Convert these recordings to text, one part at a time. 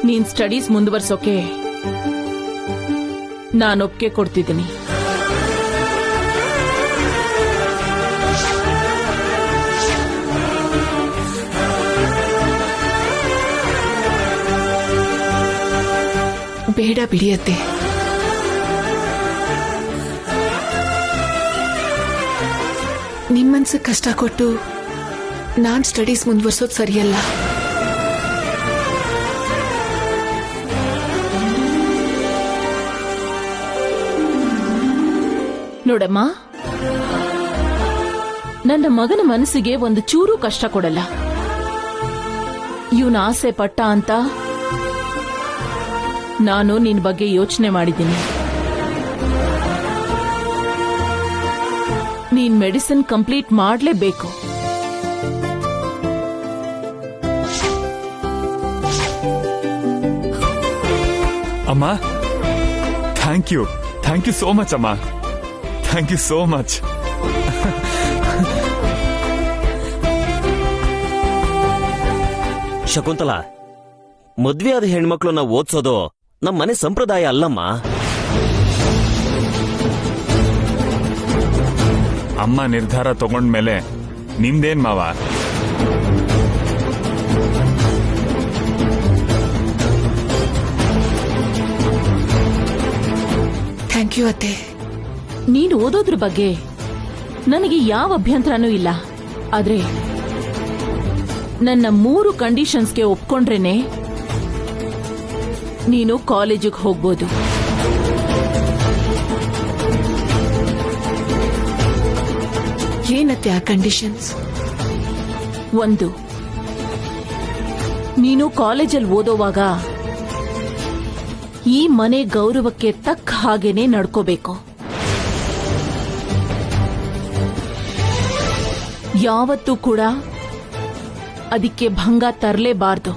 ನೀನ್ ಸ್ಟಡೀಸ್ ಮುಂದುವರ್ಸೋಕೆ ನಾನು ಒಪ್ಪಿಗೆ ಕೊಡ್ತಿದ್ದೀನಿ. ಬೇಡ ಬಿಡಿಯತ್ತೆ. ನಿಮ್ಮನ್ಸು ಕಷ್ಟ ಕೊಟ್ಟು ನಾನ್ ಸ್ಟಡೀಸ್ ಮುಂದುವರ್ಸೋದು ಸರಿಯಲ್ಲ. ನೋಡಮ್ಮ, ನನ್ನ ಮಗನ ಮನಸ್ಸಿಗೆ ಒಂದು ಚೂರು ಕಷ್ಟ ಕೊಡಲ್ಲ. ಇವನ ಆಸೆ ಪಟ್ಟ ಅಂತ ನಾನು ನಿನ್ ಬಗ್ಗೆ ಯೋಚನೆ ಮಾಡಿದ್ದೀನಿ. ನೀನ್ ಮೆಡಿಸಿನ್ ಕಂಪ್ಲೀಟ್ ಮಾಡಲೇಬೇಕು. ಅಮ್ಮ, ಥ್ಯಾಂಕ್ ಯು ಸೋ ಮಚ್ ಅಮ್ಮ, thank you so much. Shakuntala, ಮದ್ವೆ ಆದ ಹೆಣ್ಮಕ್ಳನ್ನ ಓದ್ಸೋದು ನಮ್ಮ ಮನೆ ಸಂಪ್ರದಾಯ ಅಲ್ಲಮ್ಮ. ಅಮ್ಮ ನಿರ್ಧಾರ ತಗೊಂಡ್ಮೇಲೆ ನಿಮ್ದೇನ್ ಮಾವ? ಥ್ಯಾಂಕ್ ಯು ಅತ್ತೆ. ನೀನು ಓದೋದ್ರ ಬಗ್ಗೆ ನನಗೆ ಯಾವ ಅಭ್ಯಂತರನೂ ಇಲ್ಲ. ಆದ್ರೆ ನನ್ನ 3 ಕಂಡೀಷನ್ಸ್ಗೆ ಒಪ್ಕೊಂಡ್ರೇನೆ ನೀನು ಕಾಲೇಜಿಗೆ ಹೋಗ್ಬೋದು. ಏನತ್ತೆ ಆ ಕಂಡೀಷನ್ಸ್? 1, ನೀನು ಕಾಲೇಜಲ್ಲಿ ಓದೋವಾಗ ಈ ಮನೆ ಗೌರವಕ್ಕೆ ತಕ್ಕ ಹಾಗೇನೆ ನಡ್ಕೋಬೇಕು. ಯಾವತ್ತೂ ಕೂಡ ಅದಕ್ಕೆ ಭಂಗ ತರಲೇಬಾರ್ದು.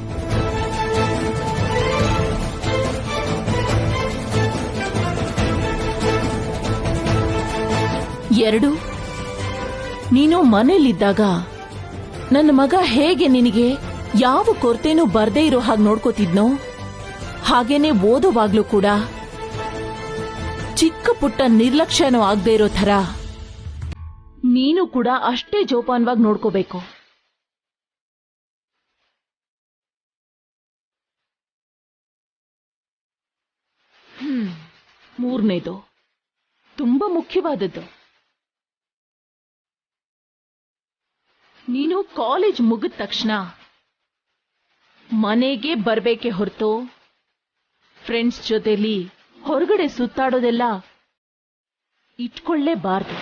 2, ನೀನು ಮನೇಲಿದ್ದಾಗ ನನ್ನ ಮಗ ಹೇಗೆ ನಿನಗೆ ಯಾವ ಕೊರತೆನೂ ಬರ್ದೇ ಇರೋ ಹಾಗೆ ನೋಡ್ಕೋತಿದ್ನೋ ಹಾಗೇನೆ ಓದುವಾಗ್ಲೂ ಕೂಡ ಚಿಕ್ಕ ಪುಟ್ಟ ನಿರ್ಲಕ್ಷ್ಯನೂ ಆಗದೆ ಇರೋ ಥರ ನೀನು ಕೂಡ ಅಷ್ಟೇ ಜೋಪಾನವಾಗಿ ನೋಡ್ಕೋಬೇಕು. 3ನೇದು ತುಂಬಾ ಮುಖ್ಯವಾದದ್ದು. ನೀನು ಕಾಲೇಜ್ ಮುಗಿದ ತಕ್ಷಣ ಮನೆಗೆ ಬರ್ಬೇಕೆ ಹೊರತು ಫ್ರೆಂಡ್ಸ್ ಜೊತೆಲಿ ಹೊರಗಡೆ ಸುತ್ತಾಡೋದೆಲ್ಲ ಇಟ್ಕೊಳ್ಳೇಬಾರ್ದು.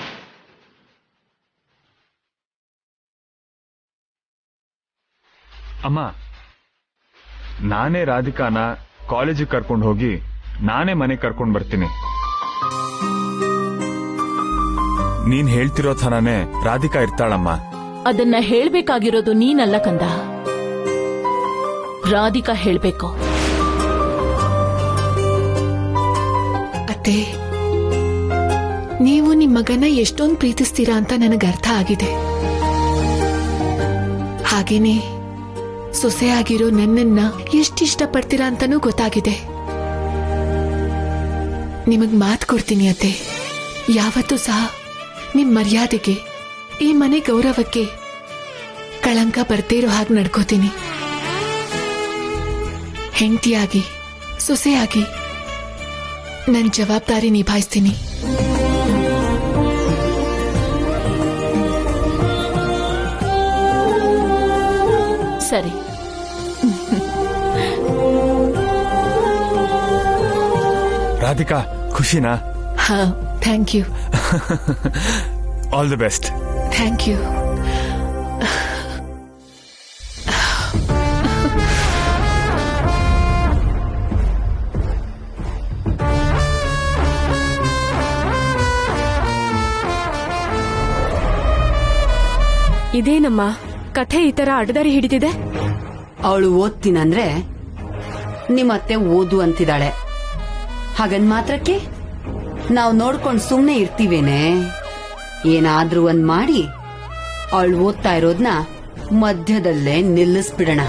ಅಮ್ಮ, ನಾನೇ ರಾಧಿಕಾನ ಕಾಲೇಜಿಗೆ ಕರ್ಕೊಂಡು ಹೋಗಿ ನಾನೇ ಮನೆಗೆ ಕರ್ಕೊಂಡು ಬರ್ತೀನಿ. ನೀನ್ ಹೇಳ್ತಿರೋ ಥರಾನೇ ರಾಧಿಕಾ ಇರ್ತಾಳಮ್ಮ. ಅದನ್ನ ಹೇಳ್ಬೇಕಾಗಿರೋದು ನೀನಲ್ಲ ಕಂದ, ರಾಧಿಕಾ ಹೇಳ್ಬೇಕು. ಅತ್ತೆ, ನೀವು ನಿಮ್ಮ ಮಗನ ಎಷ್ಟೊಂದು ಪ್ರೀತಿಸ್ತೀರಾ ಅಂತ ನನಗೆ ಅರ್ಥ ಆಗಿದೆ. ಹಾಗೇನೆ ಸೊಸೆಯಾಗಿರೋ ನನ್ನನ್ನ ಎಷ್ಟಿಷ್ಟಪಡ್ತೀರಾ ಅಂತಾನೂ ಗೊತ್ತಾಗಿದೆ. ನಿಮಗ್ ಮಾತು ಕೊಡ್ತೀನಿ ಅತ್ತೆ, ಯಾವತ್ತೂ ಸಹ ನಿಮ್ ಮರ್ಯಾದೆಗೆ ಈ ಮನೆ ಗೌರವಕ್ಕೆ ಕಳಂಕ ಬರ್ದೇ ಇರೋ ಹಾಗೆ ನಡ್ಕೋತೀನಿ. ಹೆಂಡತಿಯಾಗಿ ಸೊಸೆಯಾಗಿ ನನ್ನ ಜವಾಬ್ದಾರಿ ನಿಭಾಯಿಸ್ತೀನಿ. ಸರಿ. ರಾಧಿಕಾ, ಖುಷಿನಾ? ಹಾ, thank you. All the best. Thank you. ಇದೇನಮ್ಮ ಕಥೆ ಈ ತರ ಅಡ್ಡದಾರಿ ಹಿಡಿದಿದೆ? ಅವಳು ಓದ್ತೀನಂದ್ರೆ ನಿಮ್ಮತ್ತೆ ಓದು ಅಂತಿದ್ದಾಳೆ. ಹಾಗನ್ ಮಾತ್ರಕ್ಕೆ ನಾವು ನೋಡ್ಕೊಂಡು ಸುಮ್ನೆ ಇರ್ತೀವೇನೆ? ಏನಾದ್ರೂ ಒಂದ್ ಮಾಡಿ ಅವಳು ಓದ್ತಾ ಇರೋದ್ನ ಮಧ್ಯದಲ್ಲೇ ನಿಲ್ಲಿಸ್ಬಿಡೋಣ.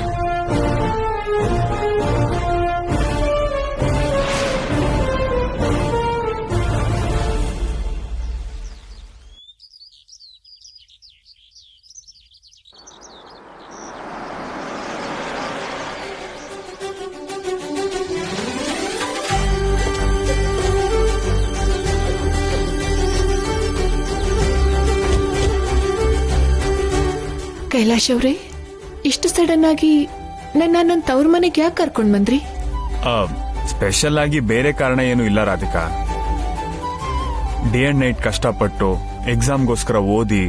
ಕೈಲಾಶ್ ಅವ್ರೆ, ಇಷ್ಟು ಸಡನ್ ಆಗಿ ನನ್ನ ತವ್ರ ಮನೆಗೆ ಯಾಕೆ ಕರ್ಕೊಂಡ್ ಬಂದ್ರಿ? ಸ್ಪೆಷಲ್ ಆಗಿ ಬೇರೆ ಕಾರಣ ಏನು ಇಲ್ಲ ರಾಧಿಕಾ. ಡೇ ಅಂಡ್ ನೈಟ್ ಕಷ್ಟಪಟ್ಟು ಎಕ್ಸಾಮ್ಗೋಸ್ಕರ ಓದಿ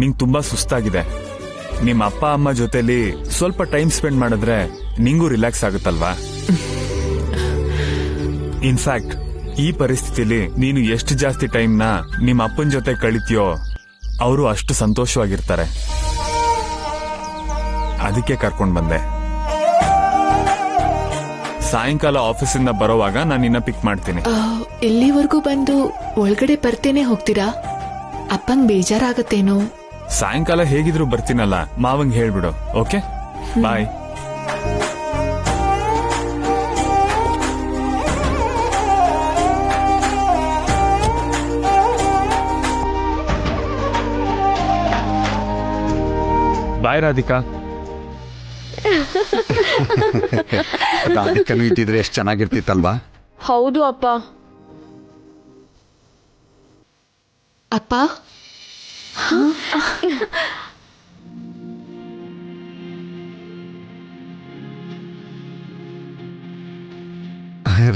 ನಿಂಗ್ ತುಂಬಾ ಸುಸ್ತಾಗಿದೆ. ನಿಮ್ಮ ಅಪ್ಪ ಅಮ್ಮ ಜೊತೆಲಿ ಸ್ವಲ್ಪ ಟೈಮ್ ಸ್ಪೆಂಡ್ ಮಾಡಿದ್ರೆ ನಿಂಗೂ ರಿಲ್ಯಾಕ್ಸ್ ಆಗುತ್ತಲ್ವಾ? ಇನ್ಫ್ಯಾಕ್ಟ್ ಈ ಪರಿಸ್ಥಿತಿಲಿ ನೀನು ಎಷ್ಟು ಜಾಸ್ತಿ ಟೈಮ್ನ ನಿಮ್ಮ ಅಪ್ಪನ ಜೊತೆ ಕಳಿತೀಯೋ ಅವರು ಅಷ್ಟು ಸಂತೋಷವಾಗಿರ್ತಾರೆ. ಅದಕ್ಕೆ ಕರ್ಕೊಂಡ್ ಬಂದೆ. ಸಾಯಂಕಾಲ ಆಫೀಸಿಂದ ಬರೋವಾಗ ನಾನು ನಿನ್ನ ಪಿಕ್ ಮಾಡ್ತೀನಿ. ಇಲ್ಲಿವರೆಗೂ ಬಂದು ಒಳಗಡೆ ಬರ್ತೇನೆ ಹೋಗ್ತೀರಾ? ಅಪ್ಪಂಗ್ ಬೇಜಾರಾಗತ್ತೇನೋ? ಸಾಯಂಕಾಲ ಹೇಗಿದ್ರು ಬರ್ತೀನಲ್ಲ, ಮಾವಂಗ್ ಹೇಳ್ಬಿಡು. ಓಕೆ, ಬಾಯ್. ಬಾಯ್ ರಾಧಿಕಾ. ರಾಧಿಕನು ಇದ್ದಿದ್ರೆ ಎಷ್ಟು ಚೆನ್ನಾಗಿರ್ತಿತ್ತಲ್ವಾ? ಹೌದು ಅಪ್ಪ. ಅಪ್ಪ,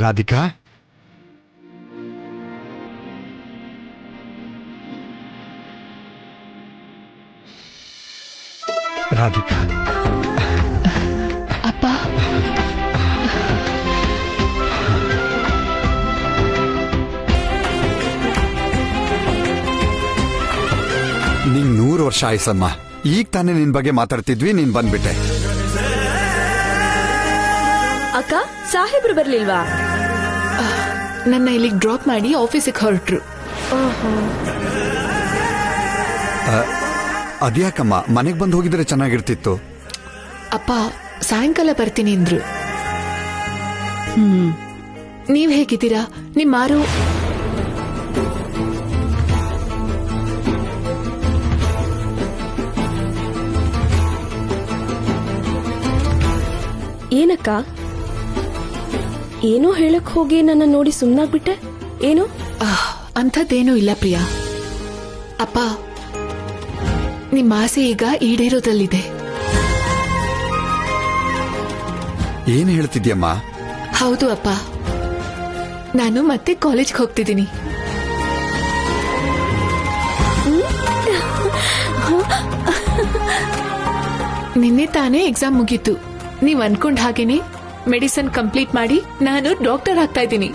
ರಾಧಿಕಾ, ರಾಧಿಕಾ, ಅಪ್ಪ, ನಿಂಗ್ 100 ವರ್ಷ ಆಯ್ಸಮ್ಮ. ಈಗ ತಾನೇ ನಿನ್ ಬಗ್ಗೆ ಮಾತಾಡ್ತಿದ್ವಿ, ನೀನ್ ಬಂದ್ಬಿಟ್ಟೆ. ಅಕ್ಕ, ಸಾಹೇಬ್ರು ಬರ್ಲಿಲ್ವಾ? ನನ್ನ ಇಲ್ಲಿಗೆ ಡ್ರಾಪ್ ಮಾಡಿ ಆಫೀಸಿಗೆ ಹೊರಟ್ರು. ಅದ್ಯಾಕಮ್ಮ, ಮನೆಗ್ ಬಂದು ಹೋಗಿದ್ರೆ ಚೆನ್ನಾಗಿರ್ತಿತ್ತು. ಅಪ್ಪ ಸಾಯಂಕಾಲ ಬರ್ತೀನಿ ಅಂದ್ರು. ನೀವ್ ಹೇಗಿದ್ದೀರಾ? ನಿಮ್ಮಾರು ಏನಕ್ಕ, ಏನೋ ಹೇಳಕ್ ಹೋಗಿ ನನ್ನ ನೋಡಿ ಸುಮ್ನಾಗ್ಬಿಟ್ಟೆ. ಏನು? ಅಂಥದ್ದೇನೂ ಇಲ್ಲ ಪ್ರಿಯಾ. ಅಪ್ಪ, ನಿಮ್ಮ ಆಸೆ ಈಗ ಈಡೇರೋದ್ರಲ್ಲಿದೆ. ಏನ್ ಹೇಳ್ತಿದ್ಯಮ್ಮ? ಹೌದು ಅಪ್ಪ, ನಾನು ಮತ್ತೆ ಕಾಲೇಜ್ಗೆ ಹೋಗ್ತಿದ್ದೀನಿ. ನಿನ್ನೆ ತಾನೇ ಎಕ್ಸಾಮ್ ಮುಗೀತು. ನೀವ್ ಅನ್ಕೊಂಡ್ ಹಾಗೇನೆ ಮೆಡಿಸಿನ್ ಕಂಪ್ಲೀಟ್ ಮಾಡಿ ನಾನು ಡಾಕ್ಟರ್ ಆಗ್ತಾ ಇದ್ದೀನಿ.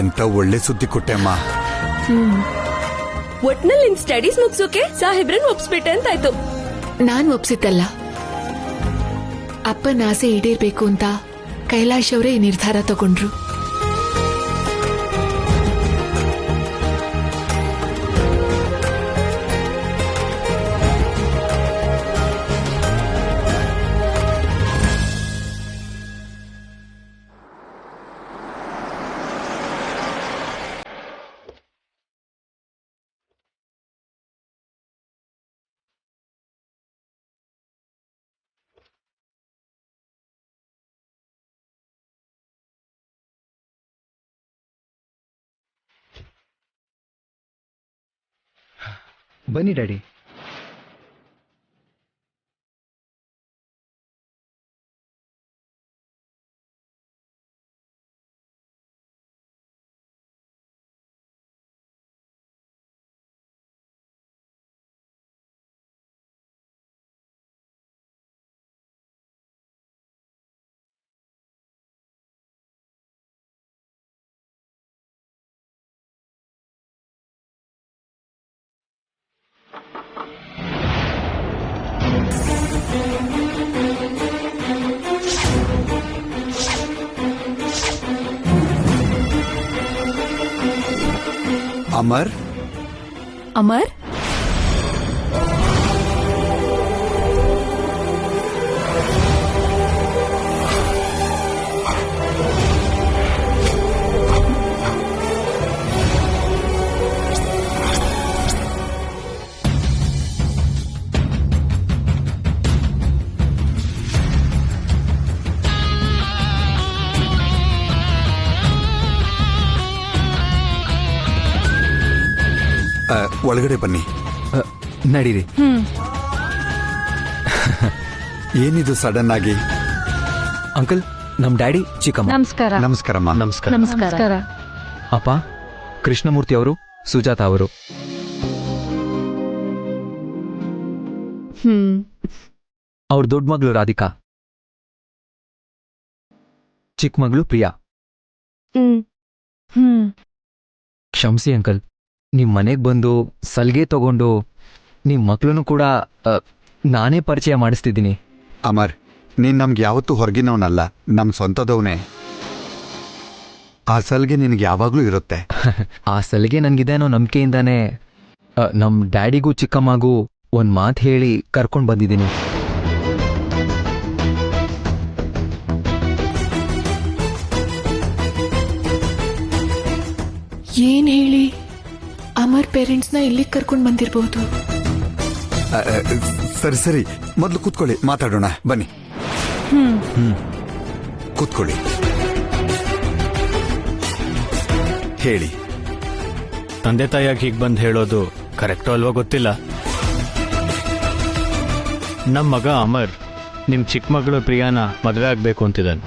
ಎಂತ ಒಳ್ಳೆ ಸುದ್ದಿ ಕೊಟ್ಟೆ ಅಮ್ಮ. ಒಟ್ನಲ್ಲಿ ನಿನ್ ಸ್ಟಡೀಸ್ ಮುಗ್ಸೋಕೆ ಸಾಹೇಬ್ರನ್ ಒಪ್ಸ್ಬಿಟ್ಟೆ ಅಂತಾಯ್ತು. ನಾನ್ ಒಪ್ಸಿದ್ದಲ್ಲ, ಅಪ್ಪನ ಆಸೆ ಈಡೇರ್ಬೇಕು ಅಂತ ಕೈಲಾಶ್ ಅವರೇ ನಿರ್ಧಾರ ತಗೊಂಡ್ರು. ಬನ್ನಿ ಡ್ಯಾಡಿ. ಅಮರ್, ಅಮರ್, ಒಳಗಡೆ ಬನ್ನಿ. ನಡೀರಿ. ಏನಿದು ಸಡನ್ ಆಗಿ? ಅಂಕಲ್, ನಮ್ ಡ್ಯಾಡಿ ಚಿಕ್ಕಮ್ಮ. ನಮಸ್ಕಾರ. ನಮಸ್ಕಾರಮ್ಮ. ನಮಸ್ಕಾರ. ನಮಸ್ಕಾರ. ಅಪ್ಪ ಕೃಷ್ಣಮೂರ್ತಿ ಅವರು, ಸುಜಾತ ಅವರು. ಅವ್ರ ದೊಡ್ಡ ಮಗಳು ರಾಧಿಕಾ, ಚಿಕ್ಕ ಮಗಳು ಪ್ರಿಯಾ. ಕ್ಷಮಿಸಿ ಅಂಕಲ್, ನಿಮ್ ಮನೆಗ್ ಬಂದು ಸಲ್ಗೆ ತಗೊಂಡು ನಿಮ್ ಮಕ್ಳನ್ನು ಕೂಡ ನಾನೇ ಪರಿಚಯ ಮಾಡಿಸ್ತಿದ್ದೀನಿ. ಅಮರ್, ನೀನ್ ನಮ್ಗೆ ಯಾವತ್ತೂ ಹೊರಗಿನವನಲ್ಲ, ನಮ್ ಸ್ವಂತದವನೇ. ಆ ಸಲ್ಗೆ ನಿನಗೆ ಯಾವಾಗ್ಲೂ ಇರುತ್ತೆ. ಆ ಸಲಿಗೆ ನನ್ಗಿದೆ ಅನ್ನೋ ನಂಬಿಕೆಯಿಂದಾನೇ ನಮ್ ಡ್ಯಾಡಿಗೂ ಚಿಕ್ಕಮ್ಮಗೂ ಒಂದ್ ಮಾತು ಹೇಳಿ ಕರ್ಕೊಂಡ್ ಬಂದಿದ್ದೀನಿ. ಏನ್ ಹೇಳಿ ಅಮರ್ ಪೇರೆಂಟ್ಸ್ನ ಇಲ್ಲಿಗೆ ಕರ್ಕೊಂಡ್ ಬಂದಿರಬಹುದು. ಸರಿ ಸರಿ, ಮೊದಲು ಕೂತ್ಕೊಳ್ಳಿ, ಮಾತಾಡೋಣ ಬನ್ನಿ. ಕೂತ್ಕೊಳ್ಳಿ. ಹೇಳಿ. ತಂದೆ ತಾಯಿಯಾಗಿ ಹೀಗೆ ಬಂದು ಹೇಳೋದು ಕರೆಕ್ಟೋ ಅಲ್ವೋ ಗೊತ್ತಿಲ್ಲ. ನಮ್ಮ ಮಗ ಅಮರ್ ನಿಮ್ಮ ಚಿಕ್ಕ ಮಗಳು ಪ್ರಿಯಾನ ಮದುವೆ ಆಗಬೇಕು ಅಂತಿದ್ದಾನೆ.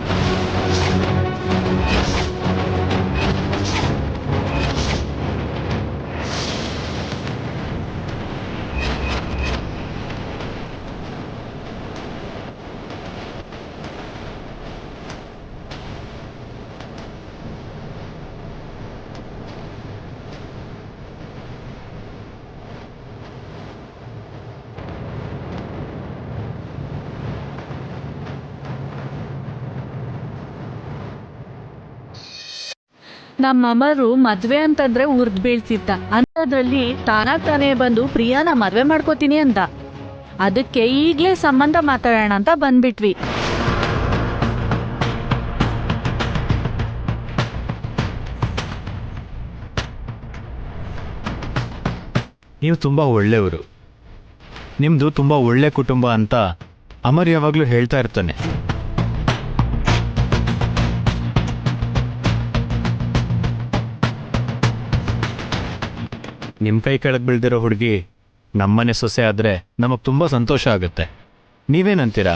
ನಮ್ಮ ಅಮರು ಮದ್ವೆ ಅಂತಂದ್ರೆ ಉರ್ದ್ ಬೀಳ್ತಿದ್ದ. ಅಂಥದ್ರಲ್ಲಿ ತಾನೇ ಬಂದು ಪ್ರಿಯಾನ ಮದ್ವೆ ಮಾಡ್ಕೋತೀನಿ ಅಂತ. ಅದಕ್ಕೆ ಈಗ್ಲೇ ಸಂಬಂಧ ಮಾತಾಡೋಣ ಅಂತ ಬಂದ್ಬಿಟ್ವಿ. ನೀವು ತುಂಬ ಒಳ್ಳೆಯವರು, ನಿಮ್ಮದು ತುಂಬ ಒಳ್ಳೆ ಕುಟುಂಬ ಅಂತ ಅಮರ್ ಯಾವಾಗಲೂ ಹೇಳ್ತಾ ಇರ್ತಾನೆ. ನಿಮ್ಮ ಕೈ ಕೆಳಗೆ ಬೀಳ್ದಿರೋ ಹುಡುಗಿ ನಮ್ಮನೆ ಸೊಸೆ ಆದರೆ ನಮಗೆ ತುಂಬ ಸಂತೋಷ ಆಗುತ್ತೆ. ನೀವೇನಂತೀರಾ?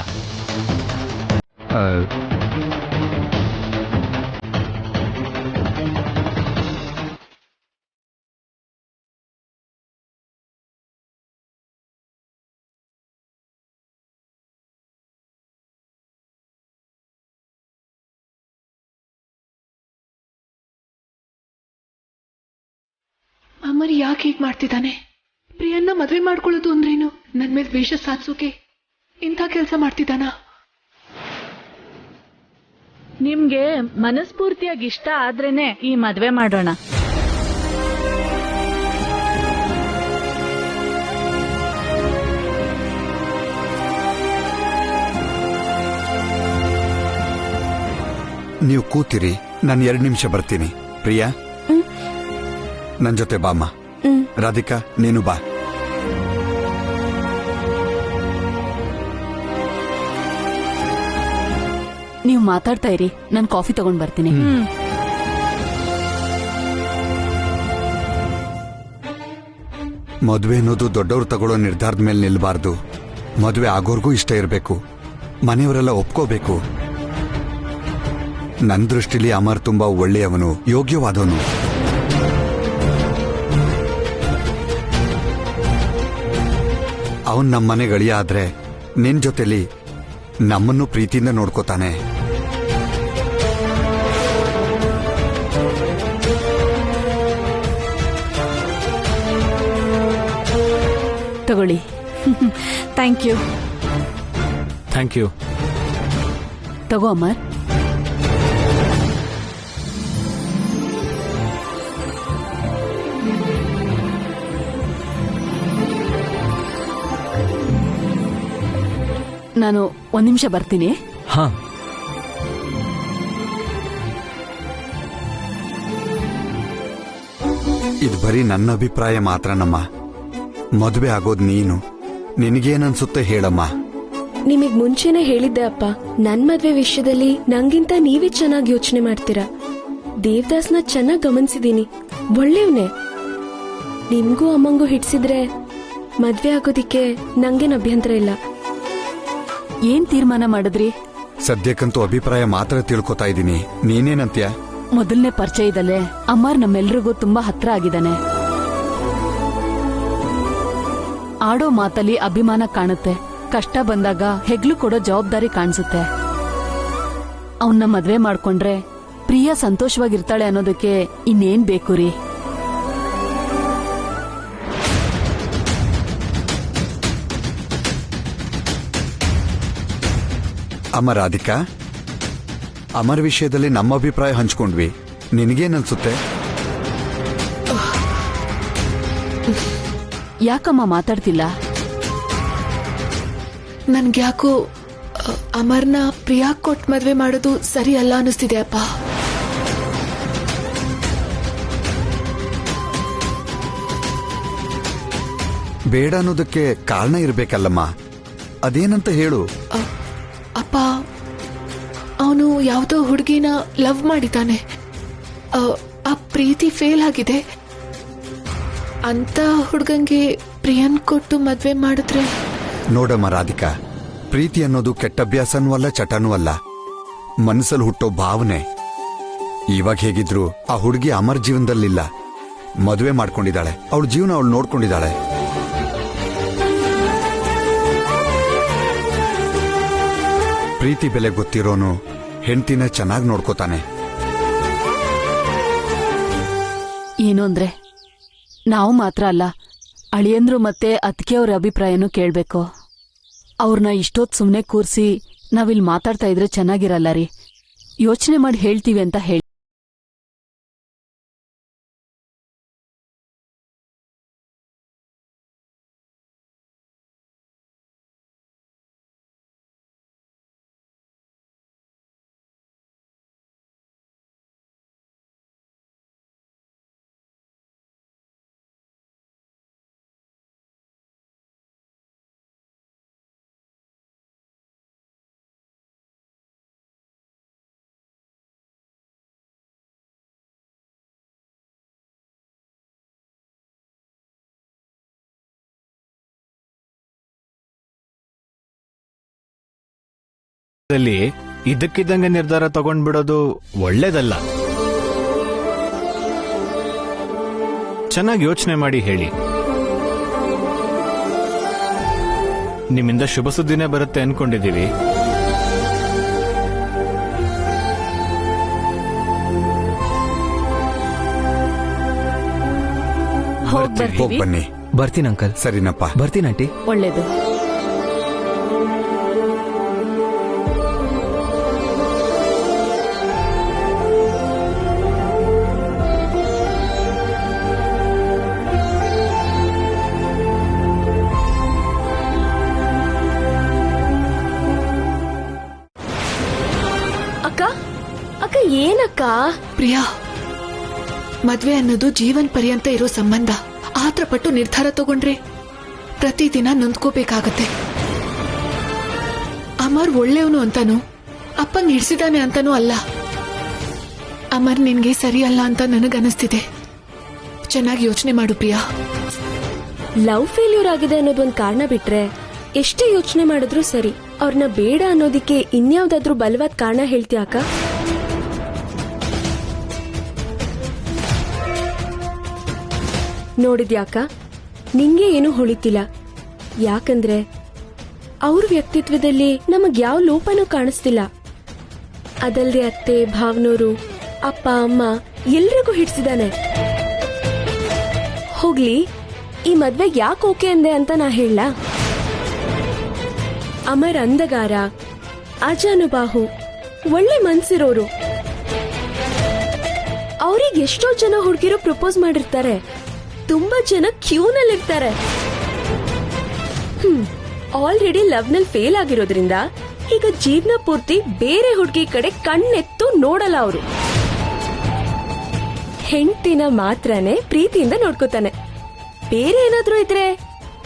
ಅಮರ್ ಯಾಕೆ ಹೀಗೆ ಮಾಡ್ತಿದ್ದಾನೆ? ಪ್ರಿಯನ್ನ ಮದ್ವೆ ಮಾಡ್ಕೊಳ್ಳೋದು ಅಂದ್ರೇನು? ನನ್ ಮೇಲೆ ದ್ವೇಷ ಸಾಧಿಸೋಕೆ ಇಂಥ ಕೆಲಸ ಮಾಡ್ತಿದ್ದಾನ? ನಿಮ್ಗೆ ಮನಸ್ಫೂರ್ತಿಯಾಗಿ ಇಷ್ಟ ಆದ್ರೇನೆ ಈ ಮದ್ವೆ ಮಾಡೋಣ. ನೀವು ಕೂತಿರಿ, ನಾನು 2 ನಿಮಿಷ ಬರ್ತೀನಿ. ಪ್ರಿಯಾ, ನನ್ ಜೊತೆ ಬಾಮ್ಮ. ರಾಧಿಕಾ, ನೀನು ಬಾ. ನೀವು ಮಾತಾಡ್ತಾ ಇರಿ, ನಾನು ಕಾಫಿ ತಗೊಂಡ್ ಬರ್ತೀನಿ. ಮದುವೆ ಅನ್ನೋದು ದೊಡ್ಡವರು ತಗೊಳ್ಳೋ ನಿರ್ಧಾರದ ಮೇಲೆ ನಿಲ್ಬಾರ್ದು. ಮದುವೆ ಆಗೋರ್ಗೂ ಇಷ್ಟ ಇರಬೇಕು, ಮನೆಯವರೆಲ್ಲ ಒಪ್ಕೋಬೇಕು. ನನ್ನ ದೃಷ್ಟಿಲಿ ಅಮರ್ ತುಂಬಾ ಒಳ್ಳೆಯವನು, ಯೋಗ್ಯವಾದವನು. ಅವನ್ ನಮ್ಮನೆ ಗಳಿಯ ಆದ್ರೆ ನಿನ್ ಜೊತೆಲಿ ನಮ್ಮನ್ನು ಪ್ರೀತಿಯಿಂದ ನೋಡ್ಕೋತಾನೆ. ತಗೊಳ್ಳಿ. Thank you. Thank you. ತಗೋ ಅಮರ್. ನಾನು 1 ನಿಮಿಷ ಬರ್ತೀನಿ. ಹಾ, ಇದು ಬರೀ ನನ್ನ ಅಭಿಪ್ರಾಯ ಮಾತ್ರನಮ್ಮ. ಮದುವೆ ಆಗೋದ್ ನೀನು. ನಿನಗೇನನ್ಸುತ್ತೆ ಹೇಳಮ್ಮ. ನಿಮಗ್ ಮುಂಚೆನೆ ಹೇಳಿದ್ದೆ ಅಪ್ಪ, ನನ್ ಮದ್ವೆ ವಿಷಯದಲ್ಲಿ ನಂಗಿಂತ ನೀವೇ ಚೆನ್ನಾಗಿ ಯೋಚನೆ ಮಾಡ್ತೀರಾ. ದೇವದಾಸ್ನ ಚೆನ್ನಾಗಿ ಗಮನಿಸಿದೀನಿ, ಒಳ್ಳೆಯವನೇ. ನಿಮ್ಗೂ ಅಮ್ಮಂಗೂ ಹಿಡ್ಸಿದ್ರೆ ಮದ್ವೆ ಆಗೋದಿಕ್ಕೆ ನಂಗೇನ್ ಅಭ್ಯಂತರ ಇಲ್ಲ. ಏನ್ ತೀರ್ಮಾನ ಮಾಡಿದ್ರಿ? ಸದ್ಯಕ್ಕಂತೂ ಅಭಿಪ್ರಾಯ ಮಾತ್ರ ತಿಳ್ಕೊತಾ ಇದ್ದೀನಿ. ನೀನೇನಂತ್ಯ? ಮೊದಲನೇ ಪರಿಚಯದಲ್ಲೇ ಅಮ್ಮಾರ್ ನಮ್ಮೆಲ್ರಿಗೂ ತುಂಬಾ ಹತ್ರ ಆಗಿದ್ದಾನೆ. ಆಡೋ ಮಾತಲ್ಲಿ ಅಭಿಮಾನ ಕಾಣುತ್ತೆ, ಕಷ್ಟ ಬಂದಾಗ ಹೆಗ್ಲು ಕೊಡೋ ಜವಾಬ್ದಾರಿ ಕಾಣಿಸುತ್ತೆ. ಅವನ್ನ ಮದ್ವೆ ಮಾಡ್ಕೊಂಡ್ರೆ ಪ್ರಿಯಾ ಸಂತೋಷವಾಗಿರ್ತಾಳೆ ಅನ್ನೋದಕ್ಕೆ ಇನ್ನೇನ್ ಬೇಕು ರೀ? ಅಮ್ಮ ರಾಧಿಕಾ, ಅಮರ್ ವಿಷಯದಲ್ಲಿ ನಮ್ಮ ಅಭಿಪ್ರಾಯ ಹಂಚ್ಕೊಂಡ್ವಿ. ನಿನಗೇನನ್ಸುತ್ತೆ? ಯಾಕಮ್ಮ ಮಾತಾಡ್ತಿಲ್ಲ? ನನ್ಗ್ಯಾಕೋ ಅಮರ್ನ ಪ್ರಿಯಾ ಕೊಟ್ ಮದ್ವೆ ಮಾಡೋದು ಸರಿ ಅಲ್ಲ ಅನಿಸ್ತಿದೆ ಅಪ್ಪ. ಬೇಡ ಅನ್ನೋದಕ್ಕೆ ಕಾರಣ ಇರ್ಬೇಕಲ್ಲಮ್ಮ. ಅದೇನಂತ ಹೇಳು. ಅಪ್ಪ, ಅವನು ಯಾವುದೋ ಹುಡುಗಿನ ಲವ್ ಮಾಡಿದ್ದಾನೆ. ಆ ಪ್ರೀತಿ ಫೇಲ್ ಆಗಿದೆ. ಅಂತ ಹುಡುಗಂಗೆ ಪ್ರಿಯನ್ ಕೊಟ್ಟು ಮದ್ವೆ ಮಾಡಿದ್ರೆ? ನೋಡಮ್ಮ ರಾಧಿಕಾ, ಪ್ರೀತಿ ಅನ್ನೋದು ಕೆಟ್ಟ ಅಭ್ಯಾಸನೂ ಅಲ್ಲ, ಚಟನೂ ಅಲ್ಲ. ಮನಸ್ಸಲ್ಲಿ ಹುಟ್ಟೋ ಭಾವನೆ. ಇವಾಗ ಹೇಗಿದ್ರು ಆ ಹುಡುಗಿ ಅಮರ್ ಜೀವನದಲ್ಲಿಲ್ಲ. ಮದುವೆ ಮಾಡ್ಕೊಂಡಿದ್ದಾಳೆ, ಅವಳ ಜೀವನ ಅವಳು ನೋಡ್ಕೊಂಡಿದ್ದಾಳೆ. ಪ್ರೀತಿ ಬೆಲೆ ಗೊತ್ತಿರೋನು ಹೆಂಡತಿನ ಚೆನ್ನಾಗಿ ನೋಡ್ಕೋತಾನೆ. ಏನು ಅಂದ್ರೆ ನಾವು ಮಾತ್ರ ಅಲ್ಲ, ಅಳಿಯಂದ್ರು ಮತ್ತೆ ಅತ್ತಿಗೆಯವ್ರ ಅಭಿಪ್ರಾಯನೂ ಕೇಳ್ಬೇಕು. ಅವ್ರನ್ನ ಇಷ್ಟೊತ್ ಸುಮ್ನೆ ಕೂರ್ಸಿ ನಾವಿಲ್ ಮಾತಾಡ್ತಾ ಇದ್ರೆ ಚೆನ್ನಾಗಿರಲ್ಲ ರೀ. ಯೋಚನೆ ಮಾಡಿ ಹೇಳ್ತೀವಿ ಅಂತ ಹೇಳಿ. ಇದಕ್ಕಿದ್ದಂಗೆ ನಿರ್ಧಾರ ತಗೊಂಡ್ಬಿಡೋದು ಒಳ್ಳೇದಲ್ಲ. ಚೆನ್ನಾಗಿ ಯೋಚನೆ ಮಾಡಿ ಹೇಳಿ. ನಿಮ್ಮಿಂದ ಶುಭ ಸುದ್ದಿನೇ ಬರುತ್ತೆ ಅನ್ಕೊಂಡಿದೀವಿ. ಹೋಗ್ ಬನ್ನಿ. ಬರ್ತೀನಿ ಅಂಕಲ್. ಸರಿನಪ್ಪ. ಬರ್ತೀನಿ ಆಂಟಿ. ಒಳ್ಳೇದು. ಅಕ್ಕ ಏನಕ್ಕ? ಪ್ರಿಯಾ, ಮದ್ವೆ ಅನ್ನೋದು ಜೀವನ್ ಪರ್ಯಂತ ಇರೋ ಸಂಬಂಧ. ಆತ್ರ ಪಟ್ಟು ನಿರ್ಧಾರ ತಗೊಂಡ್ರೆ ಪ್ರತಿದಿನ ನೊಂದ್ಕೋಬೇಕಾಗತ್ತೆ. ಅಮರ್ ಒಳ್ಳೆಯವನು ಅಂತಾನು ಅಪ್ಪಂಗ್ ಹಿಡ್ಸಿದಾನೆ ಅಂತಾನೂ ಅಲ್ಲ. ಅಮರ್ ನಿನ್ಗೆ ಸರಿ ಅಲ್ಲ ಅಂತ ನನಗನ್ನಿಸ್ತಿದೆ. ಚೆನ್ನಾಗಿ ಯೋಚನೆ ಮಾಡು ಪ್ರಿಯಾ. ಲವ್ ಫೇಲ್ಯೂರ್ ಆಗಿದೆ ಅನ್ನೋದೊಂದ್ ಕಾರಣ ಬಿಟ್ರೆ ಎಷ್ಟೇ ಯೋಚನೆ ಮಾಡಿದ್ರು ಸರಿ. ಅವ್ರನ್ನ ಬೇಡ ಅನ್ನೋದಿಕ್ಕೆ ಇನ್ಯಾವ್ದಾದ್ರೂ ಬಲವಾದ ಕಾರಣ ಹೇಳ್ತೀಯ ಅಕ್ಕ? ನೋಡಿದ್ಯಾಕ, ನಿಂಗೆ ಏನು ಹೊಳಿತಿಲ್ಲ. ಯಾಕಂದ್ರೆ ಅವ್ರ ವ್ಯಕ್ತಿತ್ವದಲ್ಲಿ ನಮಗ್ ಯಾವ ಲೋಪನೂ ಕಾಣಿಸ್ತಿಲ್ಲ. ಅದಲ್ದೆ ಅತ್ತೆ, ಭಾವನೂರು, ಅಪ್ಪ, ಅಮ್ಮ ಎಲ್ರಿಗೂ ಹಿಡ್ಸಿದಾನೆ. ಹೋಗ್ಲಿ, ಈ ಮದ್ವೆಗ್ ಯಾಕೆ ಓಕೆ ಅಂದೆ ಅಂತ ನಾ ಹೇಳ. ಅಮರ್ ಅಂದಗಾರ, ಅಜಾನುಬಾಹು, ಒಳ್ಳೆ ಮನ್ಸಿರೋರು. ಅವ್ರಿಗೆ ಎಷ್ಟೋ ಜನ ಹುಡುಗಿರು ಪ್ರಪೋಸ್ ಮಾಡಿರ್ತಾರೆ. ತುಂಬಾ ಜನ ಕ್ಯೂನಲ್ಲಿರ್ತಾರೆ. ಆಲ್ರೆಡಿ ಲವ್ ನಲ್ಲಿ ಫೇಲ್ ಆಗಿರೋದ್ರಿಂದ ಈಗ ಜೀವನ ಪೂರ್ತಿ ಬೇರೆ ಹುಡುಗಿ ಕಡೆ ಕಣ್ಣೆತ್ತು ನೋಡಲ್ಲ. ಅವರು ಹೆಂಡತಿನ ಮಾತ್ರನೇ ಪ್ರೀತಿಯಿಂದ ನೋಡ್ಕೋತಾನೆ. ಬೇರೆ ಏನಾದ್ರೂ ಇದ್ರೆ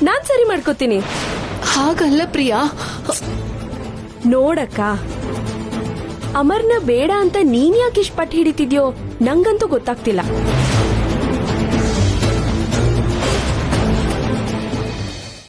ನಾನ್ ಸರಿ ಮಾಡ್ಕೋತೀನಿ. ಹಾಗಲ್ಲ ಪ್ರಿಯಾ. ನೋಡಕ್ಕ, ಅಮರ್ನ ಬೇಡ ಅಂತ ನೀನ್ ಯಾಕೆ ಇಷ್ಟ ಪಟ್ಟು ಹಿಡಿತಿದ್ಯೋ ನಂಗಂತೂ ಗೊತ್ತಾಗ್ತಿಲ್ಲ.